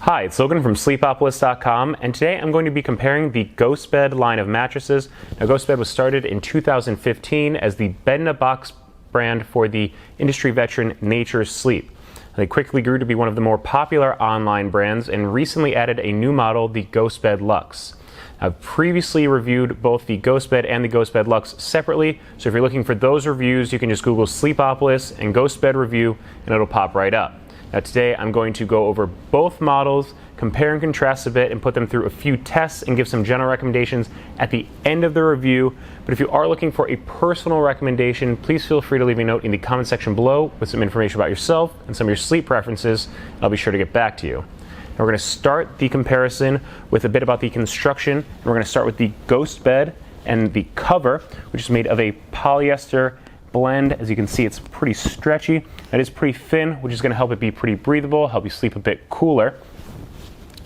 Hi, it's Logan from Sleepopolis.com, and today I'm going to be comparing the Ghostbed line of mattresses. Now, Ghostbed was started in 2015 as the bed-in-a-box brand for the industry veteran Nature's Sleep. They quickly grew to be one of the more popular online brands and recently added a new model, the Ghostbed Luxe. I've previously reviewed both the Ghostbed and the Ghostbed Luxe separately, so if you're looking for those reviews, you can just Google Sleepopolis and Ghostbed review, and it'll pop right up. Now today I'm going to go over both models, compare and contrast a bit, and put them through a few tests and give some general recommendations at the end of the review. But if you are looking for a personal recommendation, please feel free to leave me a note in the comment section below with some information about yourself and some of your sleep preferences, and I'll be sure to get back to you. Now we're going to start the comparison with a bit about the construction, and we're going to start with the Ghostbed and the cover, which is made of a polyester blend. As you can see, it's pretty stretchy. It is pretty thin, which is going to help it be pretty breathable, help you sleep a bit cooler.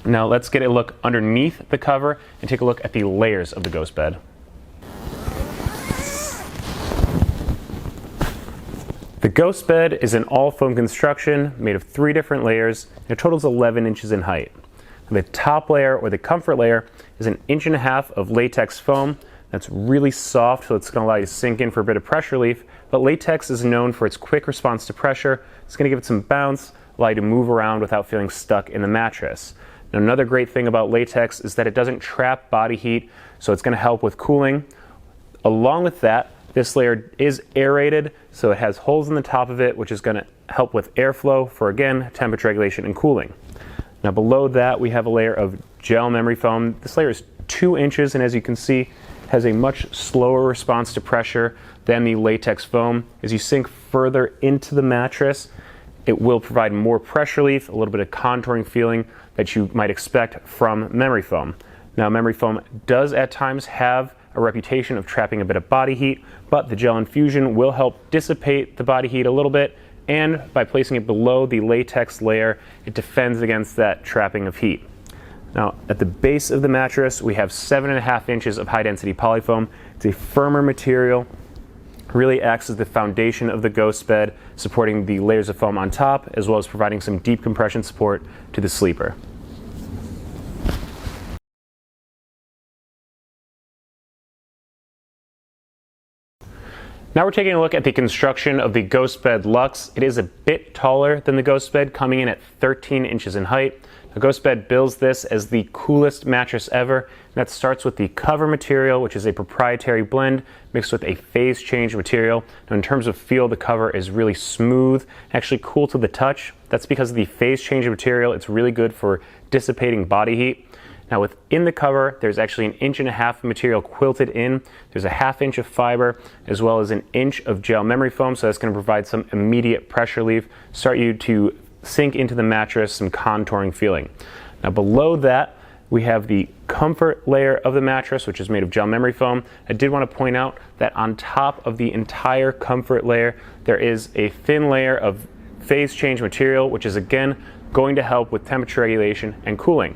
Now let's get a look underneath the cover and take a look at the layers of the Ghostbed. The Ghostbed is an all-foam construction made of 3 different layers, and it totals 11 inches in height. The top layer, or the comfort layer, is 1.5 inches of latex foam that's really soft, so it's going to allow you to sink in for a bit of pressure relief. But latex is known for its quick response to pressure. It's going to give it some bounce, allow you to move around without feeling stuck in the mattress. Now, another great thing about latex is that it doesn't trap body heat, so it's going to help with cooling. Along with that, this layer is aerated, so it has holes in the top of it, which is going to help with airflow for, again, temperature regulation and cooling. Now below that, we have a layer of gel memory foam. This layer is 2 inches, and as you can see, has a much slower response to pressure than the latex foam. As you sink further into the mattress, it will provide more pressure relief, a little bit of contouring feeling that you might expect from memory foam. Now, memory foam does at times have a reputation of trapping a bit of body heat, but the gel infusion will help dissipate the body heat a little bit, and by placing it below the latex layer, it defends against that trapping of heat. Now, at the base of the mattress, we have 7.5 inches of high-density polyfoam. It's a firmer material, really acts as the foundation of the Ghostbed, supporting the layers of foam on top, as well as providing some deep compression support to the sleeper. Now we're taking a look at the construction of the Ghostbed Luxe. It is a bit taller than the Ghostbed, coming in at 13 inches in height. The Ghostbed bills this as the coolest mattress ever. And that starts with the cover material, which is a proprietary blend mixed with a phase change material. Now, in terms of feel, the cover is really smooth, actually cool to the touch. That's because of the phase change material. It's really good for dissipating body heat. Now within the cover, there's actually 1.5 inches of material quilted in. There's a 1/2 inch of fiber, as well as 1 inch of gel memory foam, so that's going to provide some immediate pressure relief, start you to sink into the mattress, some contouring feeling. Now below that, we have the comfort layer of the mattress, which is made of gel memory foam. I did want to point out that on top of the entire comfort layer, there is a thin layer of phase change material, which is again going to help with temperature regulation and cooling.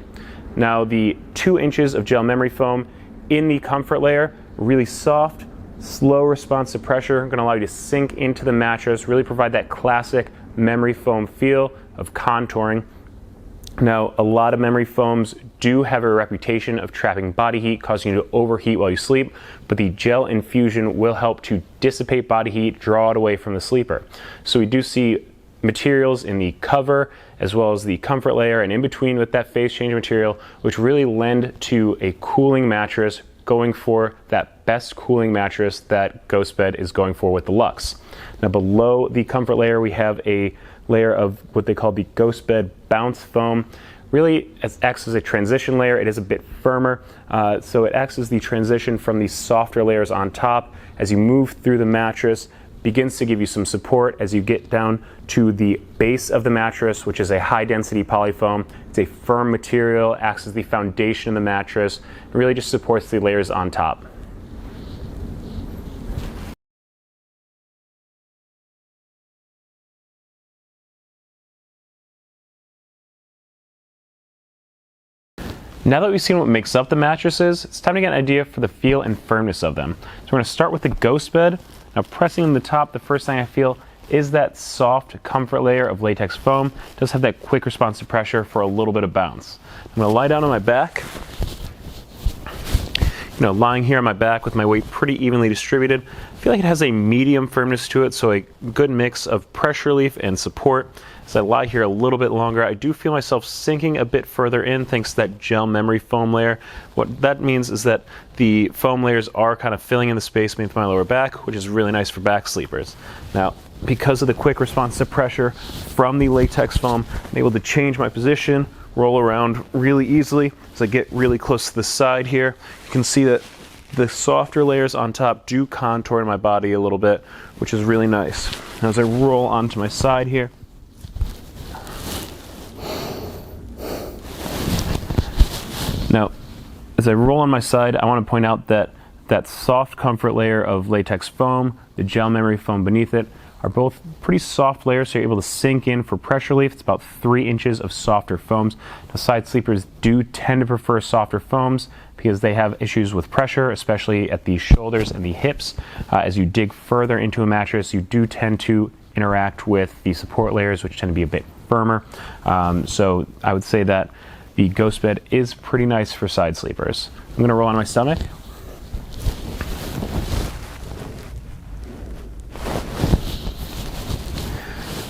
Now the 2 inches of gel memory foam in the comfort layer, really soft, slow response to pressure, going to allow you to sink into the mattress, really provide that classic memory foam feel of contouring. Now, a lot of memory foams do have a reputation of trapping body heat, causing you to overheat while you sleep, but the gel infusion will help to dissipate body heat, draw it away from the sleeper. So we do see materials in the cover as well as the comfort layer and in between with that phase change material, which really lend to a cooling mattress, going for that best cooling mattress that Ghostbed is going for with the Luxe. Now below the comfort layer, we have a layer of what they call the Ghostbed bounce foam. Really, it acts as a transition layer. It is a bit firmer, so it acts as the transition from these softer layers on top. As you move through the mattress, begins to give you some support as you get down to the base of the mattress, which is a high-density polyfoam. It's a firm material, acts as the foundation of the mattress, and really just supports the layers on top. Now that we've seen what makes up the mattresses, it's time to get an idea for the feel and firmness of them. So we're going to start with the Ghostbed. Now pressing on the top, the first thing I feel is that soft comfort layer of latex foam. It does have that quick response to pressure for a little bit of bounce. I'm going to lie down on my back. Lying here on my back with my weight pretty evenly distributed. I feel like it has a medium firmness to it, so a good mix of pressure relief and support. As I lie here a little bit longer, I do feel myself sinking a bit further in thanks to that gel memory foam layer. What that means is that the foam layers are kind of filling in the space beneath my lower back, which is really nice for back sleepers. Now, because of the quick response to pressure from the latex foam, I'm able to change my position, roll around really easily. As I get really close to the side here, you can see that the softer layers on top do contour my body a little bit, which is really nice. Now, as I roll onto my side here, now, as I roll on my side, I want to point out that that soft comfort layer of latex foam, the gel memory foam beneath it, are both pretty soft layers, so you're able to sink in for pressure relief. It's about 3 inches of softer foams. Now, side sleepers do tend to prefer softer foams because they have issues with pressure, especially at the shoulders and the hips. As you dig further into a mattress, you do tend to interact with the support layers, which tend to be a bit firmer. So I would say that the Ghostbed is pretty nice for side sleepers. I'm going to roll on my stomach.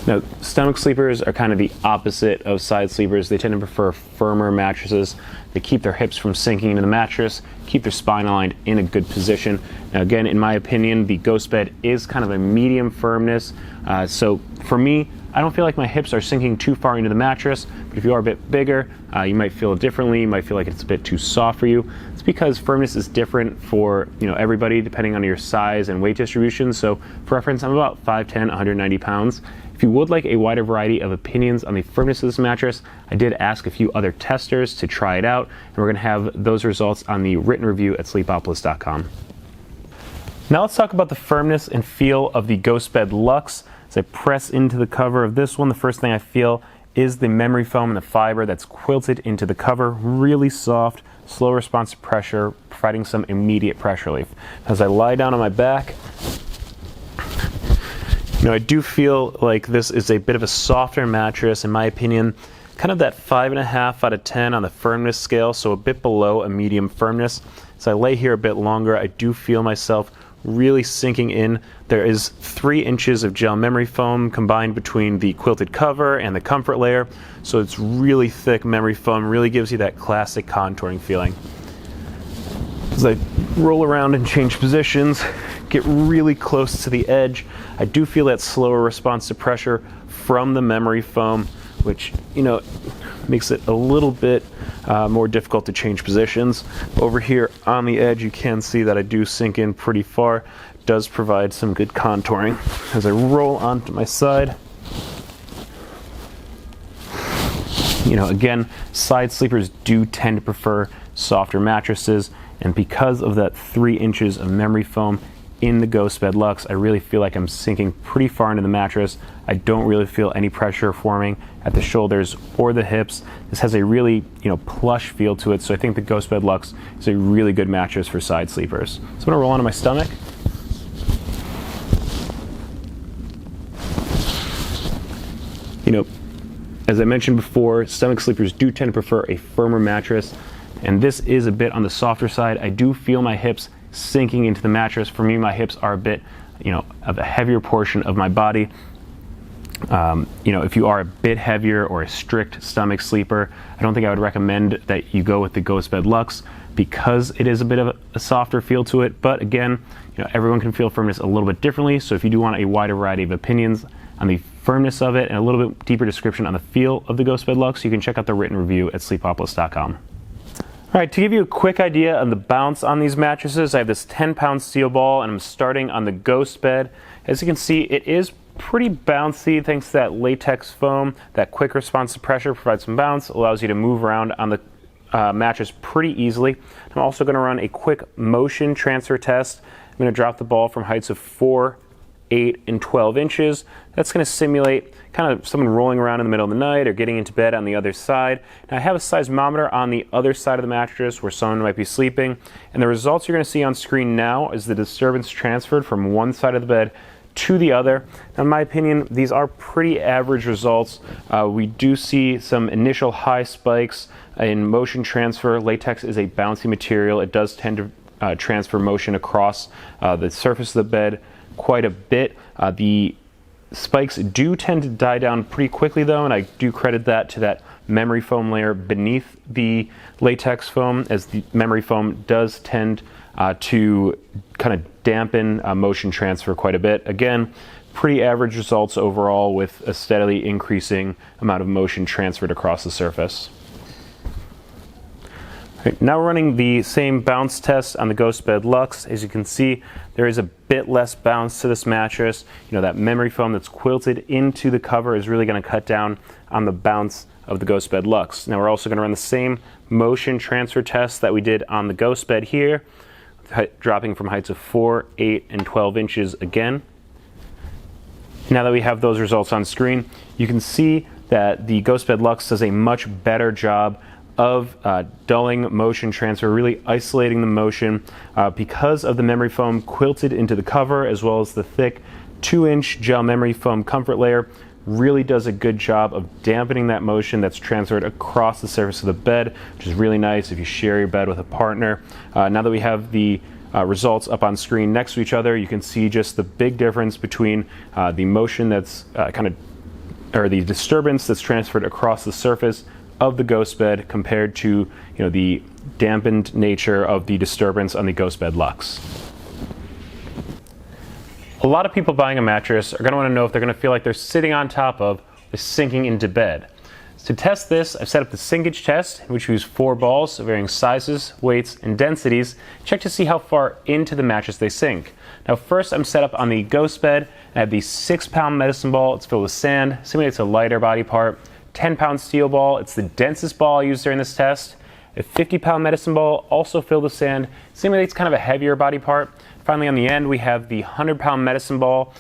Now, stomach sleepers are kind of the opposite of side sleepers. They tend to prefer firmer mattresses. They keep their hips from sinking into the mattress, keep their spine aligned in a good position. Now, again, in my opinion, the Ghostbed is kind of a medium firmness. So for me, I don't feel like my hips are sinking too far into the mattress, but if you are a bit bigger, you might feel it differently. You might feel like it's a bit too soft for you. It's because firmness is different for everybody depending on your size and weight distribution. So for reference, I'm about 5'10", 190 pounds. If you would like a wider variety of opinions on the firmness of this mattress, I did ask a few other testers to try it out, and we're going to have those results on the written review at sleepopolis.com. Now let's talk about the firmness and feel of the Ghostbed Luxe. As I press into the cover of this one, the first thing I feel is the memory foam and the fiber that's quilted into the cover. Really soft, slow response to pressure, providing some immediate pressure relief. As I lie down on my back, I do feel like this is a bit of a softer mattress, in my opinion. Kind of that 5.5 out of 10 on the firmness scale, so a bit below a medium firmness. As I lay here a bit longer, I do feel myself really sinking in. There is 3 inches of gel memory foam combined between the quilted cover and the comfort layer, so it's really thick memory foam, really gives you that classic contouring feeling. As I roll around and change positions, get really close to the edge, I do feel that slower response to pressure from the memory foam, which makes it a little bit more difficult to change positions. Over here on the edge, you can see that I do sink in pretty far. It does provide some good contouring. As I roll onto my side, again, side sleepers do tend to prefer softer mattresses, and because of that 3 inches of memory foam in the Ghostbed Luxe, I really feel like I'm sinking pretty far into the mattress. I don't really feel any pressure forming at the shoulders or the hips. This has a really, plush feel to it, so I think the Ghostbed Luxe is a really good mattress for side sleepers. So I'm gonna roll onto my stomach. As I mentioned before, stomach sleepers do tend to prefer a firmer mattress, and this is a bit on the softer side. I do feel my hips sinking into the mattress. For me, my hips are a bit, of a heavier portion of my body. If you are a bit heavier or a strict stomach sleeper, I don't think I would recommend that you go with the Ghostbed Luxe because it is a bit of a softer feel to it. But again, everyone can feel firmness a little bit differently. So if you do want a wider variety of opinions on the firmness of it and a little bit deeper description on the feel of the Ghostbed Luxe, you can check out the written review at sleepopolis.com. All right, to give you a quick idea on the bounce on these mattresses, I have this 10-pound steel ball, and I'm starting on the Ghostbed. As you can see, it is pretty bouncy thanks to that latex foam. That quick response to pressure provides some bounce, allows you to move around on the mattress pretty easily. I'm also going to run a quick motion transfer test. I'm going to drop the ball from heights of 4, 8, and 12 inches. That's going to simulate kind of someone rolling around in the middle of the night or getting into bed on the other side. Now I have a seismometer on the other side of the mattress where someone might be sleeping, and the results you're going to see on screen now is the disturbance transferred from one side of the bed to the other. Now, in my opinion, these are pretty average results. We do see some initial high spikes in motion transfer. Latex is a bouncy material. It does tend to transfer motion across the surface of the bed quite a bit. The spikes do tend to die down pretty quickly though, and I do credit that to that memory foam layer beneath the latex foam, as the memory foam does tend to kind of dampen motion transfer quite a bit. Again, pretty average results overall with a steadily increasing amount of motion transferred across the surface. Right, now we're running the same bounce test on the Ghostbed Luxe. As you can see, there is a bit less bounce to this mattress. You know, that memory foam that's quilted into the cover is really going to cut down on the bounce of the Ghostbed Luxe. Now we're also going to run the same motion transfer test that we did on the Ghostbed here, dropping from heights of 4, 8, and 12 inches again. Now that we have those results on screen, you can see that the Ghostbed Luxe does a much better job of dulling motion transfer, really isolating the motion because of the memory foam quilted into the cover, as well as the thick 2-inch gel memory foam comfort layer really does a good job of dampening that motion that's transferred across the surface of the bed, which is really nice if you share your bed with a partner. Now that we have the results up on screen next to each other, you can see just the big difference between the motion that's or the disturbance that's transferred across the surface of the Ghostbed compared to the dampened nature of the disturbance on the Ghostbed Luxe. A lot of people buying a mattress are going to want to know if they're going to feel like they're sitting on top of or sinking into bed. To test this, I've set up the Sinkage test, in which we use 4 balls of varying sizes, weights, and densities. Check to see how far into the mattress they sink. Now first, I'm set up on the Ghostbed. I have the 6-pound medicine ball. It's filled with sand, simulates a lighter body part. 10-pound steel ball, it's the densest ball I used during this test. A 50-pound medicine ball, also filled with sand, simulates kind of a heavier body part. Finally, on the end, we have the 100-pound medicine ball.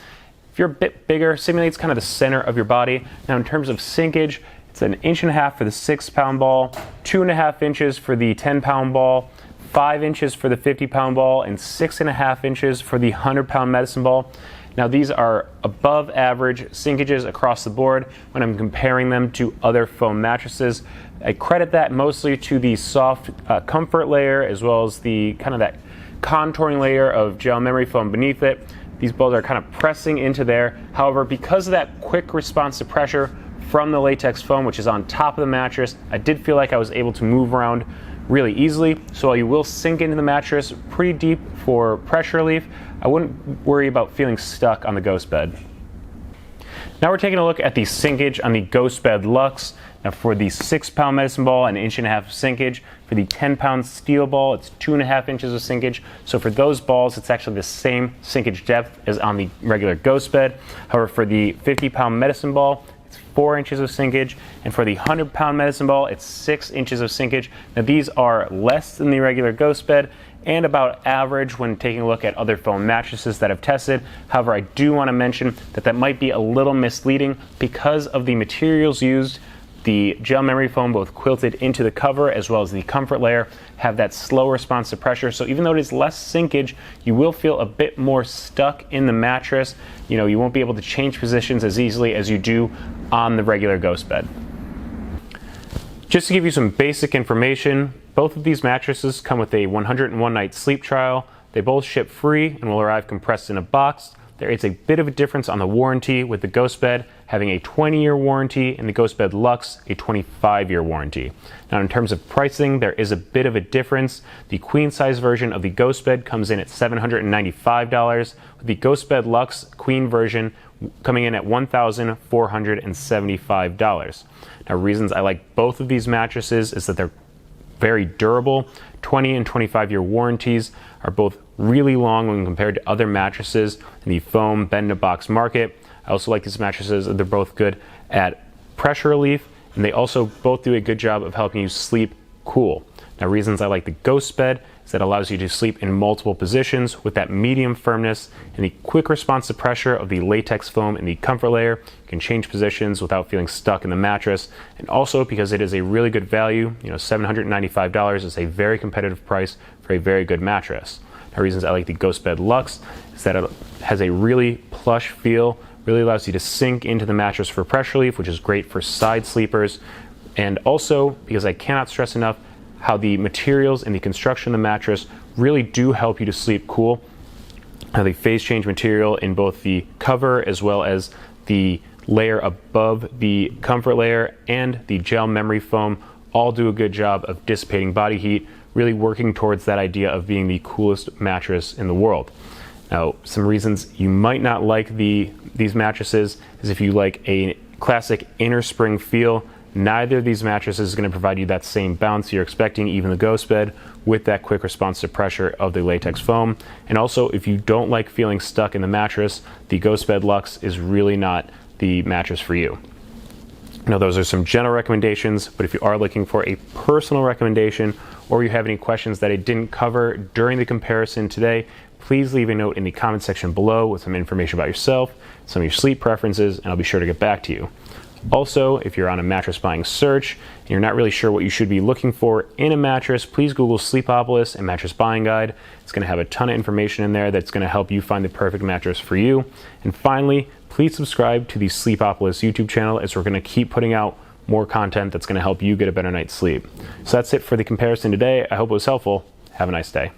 If you're a bit bigger, simulates kind of the center of your body. Now, in terms of sinkage, it's 1.5 inches for the 6-pound ball, 2.5 inches for the 10-pound ball, 5 inches for the 50-pound ball, and 6.5 inches for the 100-pound medicine ball. Now these are above average sinkages across the board when I'm comparing them to other foam mattresses. I credit that mostly to the soft comfort layer, as well as the kind of that contouring layer of gel memory foam beneath it. These balls are kind of pressing into there. However, because of that quick response to pressure from the latex foam, which is on top of the mattress, I did feel like I was able to move around really easily. So while you will sink into the mattress pretty deep for pressure relief, I wouldn't worry about feeling stuck on the Ghostbed. Now we're taking a look at the sinkage on the Ghostbed Luxe. Now for the 6-pound medicine ball, 1.5 inches of sinkage. For the 10-pound steel ball, it's 2.5 inches of sinkage. So for those balls, it's actually the same sinkage depth as on the regular Ghostbed. However, for the 50-pound medicine ball, 4 inches of sinkage, and for the 100-pound medicine ball, it's 6 inches of sinkage. Now these are less than the regular Ghostbed and about average when taking a look at other foam mattresses that I've tested. However, I do want to mention that might be a little misleading because of the materials used. The gel memory foam, both quilted into the cover as well as the comfort layer, have that slow response to pressure. So even though it is less sinkage, you will feel a bit more stuck in the mattress. You won't be able to change positions as easily as you do on the regular Ghostbed. Just to give you some basic information, both of these mattresses come with a 101-night sleep trial. They both ship free and will arrive compressed in a box. There is a bit of a difference on the warranty, with the Ghostbed having a 20-year warranty and the Ghostbed Luxe a 25-year warranty. Now in terms of pricing, there is a bit of a difference. The queen size version of the Ghostbed comes in at $795, with the Ghostbed Luxe queen version coming in at $1,475. Now reasons I like both of these mattresses is that they're very durable. 20 and 25-year warranties are both really long when compared to other mattresses in the foam bed-in-a-box market. I also like these mattresses. They're both good at pressure relief, and they also both do a good job of helping you sleep cool. Now reasons I like the Ghostbed is that it allows you to sleep in multiple positions with that medium firmness and the quick response to pressure of the latex foam and the comfort layer. You can change positions without feeling stuck in the mattress. And also because it is a really good value, $795 is a very competitive price for a very good mattress. The reasons I like the Ghostbed Luxe is that it has a really plush feel, really allows you to sink into the mattress for pressure relief, which is great for side sleepers. And also, because I cannot stress enough how the materials and the construction of the mattress really do help you to sleep cool. Now, the phase change material in both the cover as well as the layer above the comfort layer and the gel memory foam all do a good job of dissipating body heat, really working towards that idea of being the coolest mattress in the world. Now, some reasons you might not like these mattresses is if you like a classic inner spring feel. Neither of these mattresses is going to provide you that same bounce you're expecting, even the Ghostbed, with that quick response to pressure of the latex foam. And also, if you don't like feeling stuck in the mattress, the Ghostbed Luxe is really not the mattress for you. Now, those are some general recommendations, but if you are looking for a personal recommendation or you have any questions that I didn't cover during the comparison today, please leave a note in the comment section below with some information about yourself, some of your sleep preferences, and I'll be sure to get back to you. Also, if you're on a mattress buying search and you're not really sure what you should be looking for in a mattress, please Google Sleepopolis and Mattress Buying Guide. It's going to have a ton of information in there that's going to help you find the perfect mattress for you. And finally, please subscribe to the Sleepopolis YouTube channel, as we're going to keep putting out more content that's going to help you get a better night's sleep. So that's it for the comparison today. I hope it was helpful. Have a nice day.